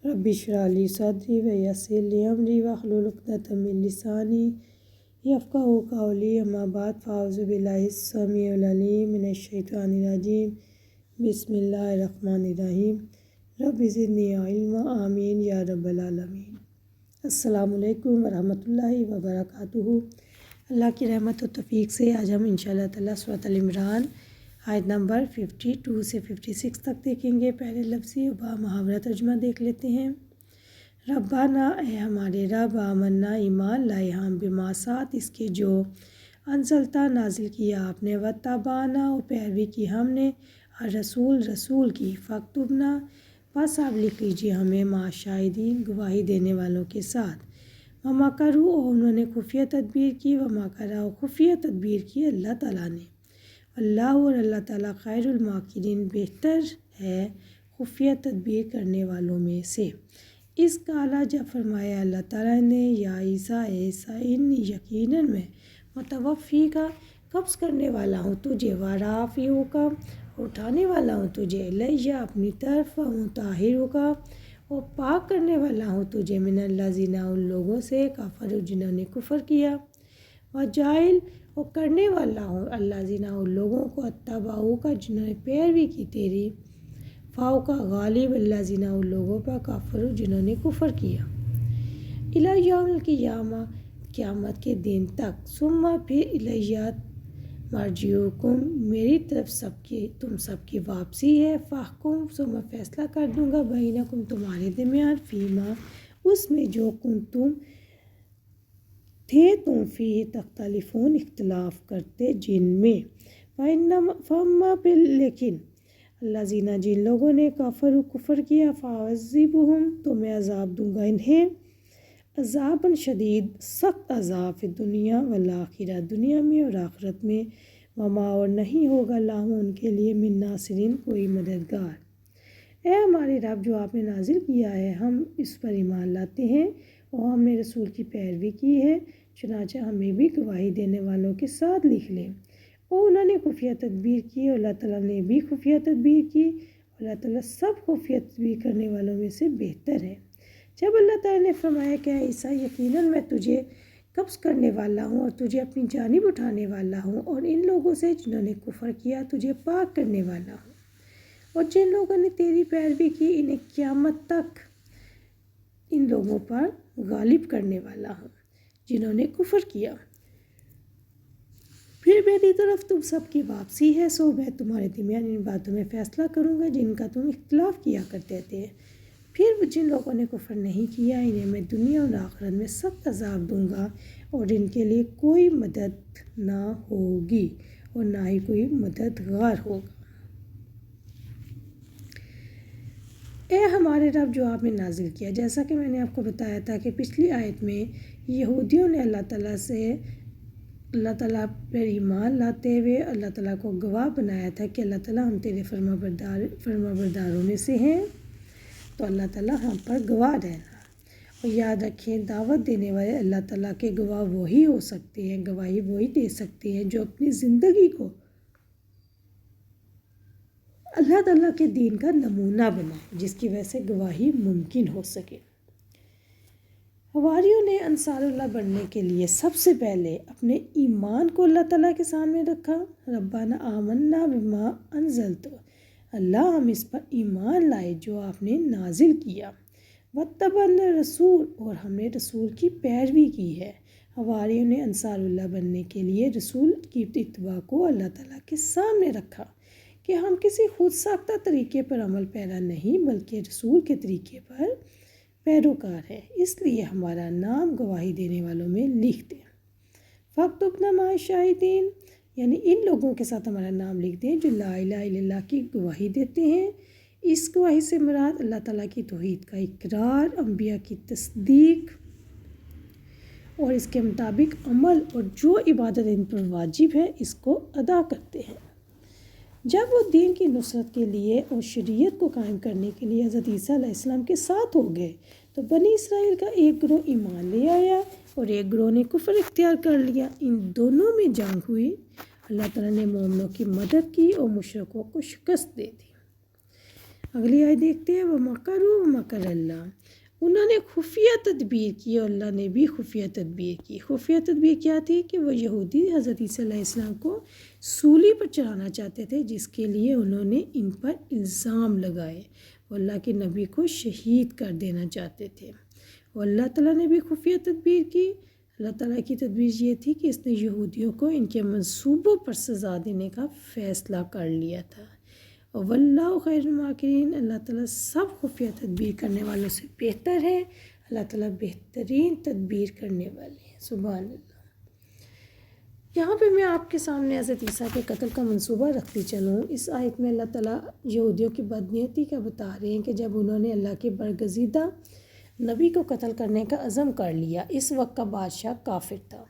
رب اشرح لی صدری ویسر لی امری واحلل عقدۃ من لسانی یفقہوا قولی اما بعد فاعوذ باللہ السمیع العلیم من الشیطان الرجیم بسم اللہ الرحمن الرحیم رب زدنی علما آمین یا رب العالمین۔ السلام علیکم ورحمۃ اللہ وبرکاتہ۔ اللہ کی رحمت و توفیق سے آج ہم انشاءاللہ تعالیٰ سورۃ ال عمران آیت نمبر 52 سے 56 تک دیکھیں گے۔ پہلے لفظی و با محاورہ ترجمہ دیکھ لیتے ہیں۔ ربنا، اے ہمارے رب، آمنا، ایمان لائے ہم، بما ساتھ اس کے جو انزلتا نازل کیا آپ نے، واتبعنا، اور پیروی کی ہم نے، رسول کی، فاکتبنا، پس آپ لکھ لیجیے ہمیں، مع شاہدین، گواہی دینے والوں کے ساتھ۔ ومکروا، اور انہوں نے خفیہ تدبیر کی، ومکر، اور خفیہ تدبیر کی اللہ تعالیٰ نے۔ اللہ، اور اللہ تعالیٰ، خیر الماکرین، بہتر ہے خفیہ تدبیر کرنے والوں میں سے۔ اس کالا، جب فرمایا اللہ تعالیٰ نے، یا عیسیٰ، عیسیٰ، انی، یقیناً میں، متوفی کا، قبض کرنے والا ہوں تجھے، ورافعو کا، اٹھانے والا ہوں تجھے، الیہ، اپنی طرف، ومطہرو کا، اور پاک کرنے والا ہوں تجھے، من الذین، ان لوگوں سے، کفروا، جنہوں نے کفر کیا، وجاعل، اور کرنے والا ہوں الذین، ان لوگوں کو، اتبعوا کا، جنہوں نے پیروی کی تیری، فوق، غالب، الذین، ان لوگوں پر، کفروا، جنہوں نے کفر کیا، الی یوم القیامہ، قیامت کے دن تک، ثم، پھر، الیہ، مرجعکم، میری طرف تم سب کی واپسی ہے، فاحکم، سو میں فیصلہ کر دوں گا، بینکم، تمہارے درمیان، فیما، اس میں، جو کنتم تھے تم، فیہ، تختلفون، اختلاف کرتے جن میں، فاما، پھر، لیکن، الذین، جن لوگوں نے، کفروا، کفر کیا، فاعذبہم، تو میں عذاب دوں گا انہیں، عذاباً شدید، سخت عذاب، فی الدنیا والآخرہ، دنیا میں اور آخرت میں، وما، اور نہیں ہوگا، لہم، ان کے لیے، من ناصرین، کوئی مددگار۔ اے ہمارے رب، جو آپ نے نازل کیا ہے، ہم اس پر ایمان لاتے ہیں اور ہم نے رسول کی پیروی کی ہے، چنانچہ ہمیں بھی گواہی دینے والوں کے ساتھ لکھ لیں۔ اور انہوں نے خفیہ تدبیر کی، اور اللہ تعالیٰ نے بھی خفیہ تدبیر کی، اللہ تعالیٰ سب خفیہ تدبیر کرنے والوں میں سے بہتر ہے۔ جب اللہ تعالیٰ نے فرمایا کہ اے عیسیٰ، یقیناً میں تجھے قبض کرنے والا ہوں اور تجھے اپنی جانب اٹھانے والا ہوں، اور ان لوگوں سے جنہوں نے کفر کیا تجھے پاک کرنے والا ہوں، اور جن لوگوں نے تیری پیروی کی انہیں قیامت تک ان لوگوں پر غالب کرنے والا ہوں جنہوں نے کفر کیا۔ پھر میری طرف تم سب کی واپسی ہے، سو میں تمہارے درمیان ان باتوں میں فیصلہ کروں گا جن کا تم اختلاف کیا کرتے تھے۔ پھر جن لوگوں نے کفر نہیں کیا انہیں میں دنیا اور آخرت میں سخت عذاب دوں گا، اور ان کے لیے کوئی مدد نہ ہوگی اور نہ ہی کوئی مددگار ہوگا۔ اے ہمارے رب، جو آپ نے نازل کیا، جیسا کہ میں نے آپ کو بتایا تھا کہ پچھلی آیت میں یہودیوں نے اللہ تعالیٰ پر ایمان لاتے ہوئے اللہ تعالیٰ کو گواہ بنایا تھا کہ اللہ تعالیٰ ہم تیرے فرمانبرداروں میں سے ہیں، تو اللہ تعالیٰ ہم پر گواہ رہنا۔ اور یاد رکھیں، دعوت دینے والے اللہ تعالیٰ کے گواہ وہی ہو سکتے ہیں، گواہی وہی دے سکتے ہیں جو اپنی زندگی کو اللہ تعالیٰ کے دین کا نمونہ بنائے، جس کی وجہ سے گواہی ممکن ہو سکے۔ حواریوں نے انصار اللہ بننے کے لیے سب سے پہلے اپنے ایمان کو اللہ تعالیٰ کے سامنے رکھا۔ ربنا آمنا بما انزلت، اللہ ہم اس پر ایمان لائے جو آپ نے نازل کیا، واتبعنا الرسول، اور ہم نے رسول کی پیروی کی ہے۔ حواریوں نے انصار اللہ بننے کے لیے رسول کی اتباع کو اللہ تعالیٰ کے سامنے رکھا کہ ہم کسی خود ساختہ طریقے پر عمل پیرا نہیں بلکہ رسول کے طریقے پر پیروکار ہے، اس لیے ہمارا نام گواہی دینے والوں میں لکھ دیں۔ فاکتبنا مع الشاہدین، یعنی ان لوگوں کے ساتھ ہمارا نام لکھ دیں جو لا الہ الا اللہ کی گواہی دیتے ہیں۔ اس گواہی سے مراد اللہ تعالیٰ کی توحید کا اقرار، انبیاء کی تصدیق اور اس کے مطابق عمل، اور جو عبادت ان پر واجب ہے اس کو ادا کرتے ہیں۔ جب وہ دین کی نصرت کے لیے اور شریعت کو قائم کرنے کے لیے حضرت عیسیٰ علیہ السلام کے ساتھ ہو گئے تو بنی اسرائیل کا ایک گروہ ایمان لے آیا اور ایک گروہ نے کفر اختیار کر لیا۔ ان دونوں میں جنگ ہوئی، اللہ تعالیٰ نے مومنوں کی مدد کی اور مشرکوں کو شکست دے دی۔ اگلی آیت دیکھتے ہیں، وَمَكَرُوا وَمَكَرَ اللَّهُ، انہوں نے خفیہ تدبیر کی اور اللہ نے بھی خفیہ تدبیر کی۔ خفیہ تدبیر کیا تھی کہ وہ یہودی حضرت عیسیٰ علیہ السلام کو سولی پر چڑھانا چاہتے تھے، جس کے لیے انہوں نے ان پر الزام لگائے، وہ اللہ کے نبی کو شہید کر دینا چاہتے تھے۔ اور اللہ تعالیٰ نے بھی خفیہ تدبیر کی۔ اللہ تعالیٰ کی تدبیر یہ تھی کہ اس نے یہودیوں کو ان کے منصوبوں پر سزا دینے کا فیصلہ کر لیا تھا۔ اور واللہ خیر الماکرین، اللہ تعالیٰ سب خفیہ تدبیر کرنے والوں سے بہتر ہے۔ اللہ تعالیٰ بہترین تدبیر کرنے والے ہیں، سبحان اللہ۔ یہاں پہ میں آپ کے سامنے حضرت عیسیٰ کے قتل کا منصوبہ رکھتی چلوں۔ اس آیت میں اللہ تعالیٰ یہودیوں کی بدنیتی کا بتا رہے ہیں کہ جب انہوں نے اللہ کے برگزیدہ نبی کو قتل کرنے کا عزم کر لیا، اس وقت کا بادشاہ کافر تھا۔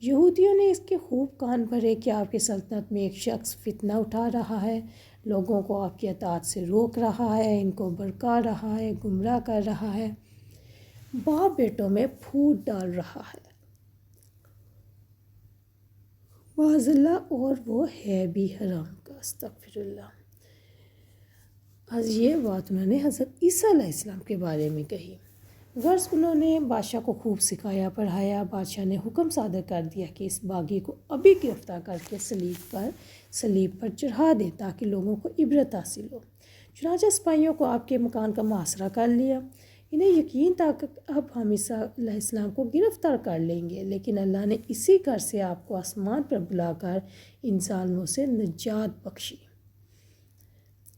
یہودیوں نے اس کے خوب کان بھرے کہ آپ کی سلطنت میں ایک شخص فتنہ اٹھا رہا ہے، لوگوں کو آپ کی اطاعت سے روک رہا ہے، ان کو بھڑکا رہا ہے، گمراہ کر رہا ہے، باپ بیٹوں میں پھوٹ ڈال رہا ہے، معاذ اللہ، اور وہ ہے بھی حرام کا، استغفر اللہ۔ آج یہ بات انہوں نے حضرت عیسیٰ علیہ السلام کے بارے میں کہی۔ غرض انہوں نے بادشاہ کو خوب سکھایا پڑھایا۔ بادشاہ نے حکم صادر کر دیا کہ اس باغی کو ابھی گرفتار کر کے صلیب پر چڑھا دیں تاکہ لوگوں کو عبرت حاصل ہو۔ چنانچہ سپاہیوں کو آپ کے مکان کا محاصرہ کر لیا۔ انہیں یقین تھا کہ اب ہم عیسیٰ علیہ السلام کو گرفتار کر لیں گے، لیکن اللہ نے اسی گھر سے آپ کو آسمان پر بلا کر ان ظالموں سے نجات بخشی۔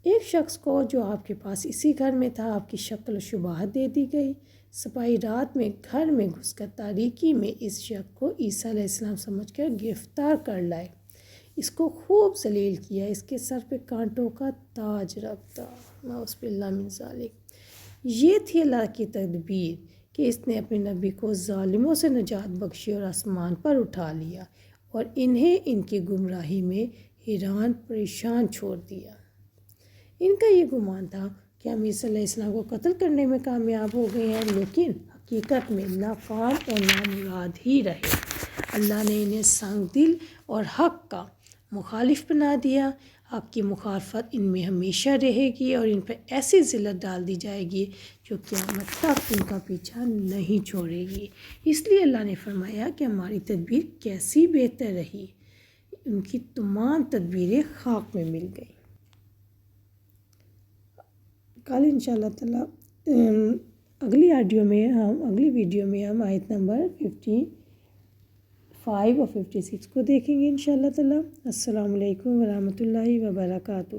ایک شخص کو جو آپ کے پاس اسی گھر میں تھا، آپ کی شکل و شباہت دے دی گئی۔ سپاہی رات میں گھر میں گھس کر تاریکی میں اس شخص کو عیسیٰ علیہ السلام سمجھ کر گرفتار کر لائے، اس کو خوب ذلیل کیا، اس کے سر پہ کانٹوں کا تاج رکھتا، نعوذ باللہ من ذالک۔ یہ تھی اللہ کی تدبیر کہ اس نے اپنے نبی کو ظالموں سے نجات بخشی اور آسمان پر اٹھا لیا اور انہیں ان کی گمراہی میں حیران پریشان چھوڑ دیا۔ ان کا یہ گمان تھا کہ ہم عیسیٰ علیہ السلام کو قتل کرنے میں کامیاب ہو گئے ہیں، لیکن حقیقت میں ناکام اور نامراد ہی رہے۔ اللہ نے انہیں سنگ دل اور حق کا مخالف بنا دیا۔ حق کی مخالفت ان میں ہمیشہ رہے گی اور ان پر ایسی ذلت ڈال دی جائے گی جو قیامت تک ان کا پیچھا نہیں چھوڑے گی۔ اس لیے اللہ نے فرمایا کہ ہماری تدبیر کیسی بہتر رہی، ان کی تمام تدبیریں خاک میں مل گئیں۔ کل انشاءاللہ تعالیٰ اگلی ویڈیو میں ہم آیت نمبر 55 اور 56 کو دیکھیں گے انشاءاللہ تعالیٰ۔ السلام علیکم ورحمۃ اللہ وبرکاتہ۔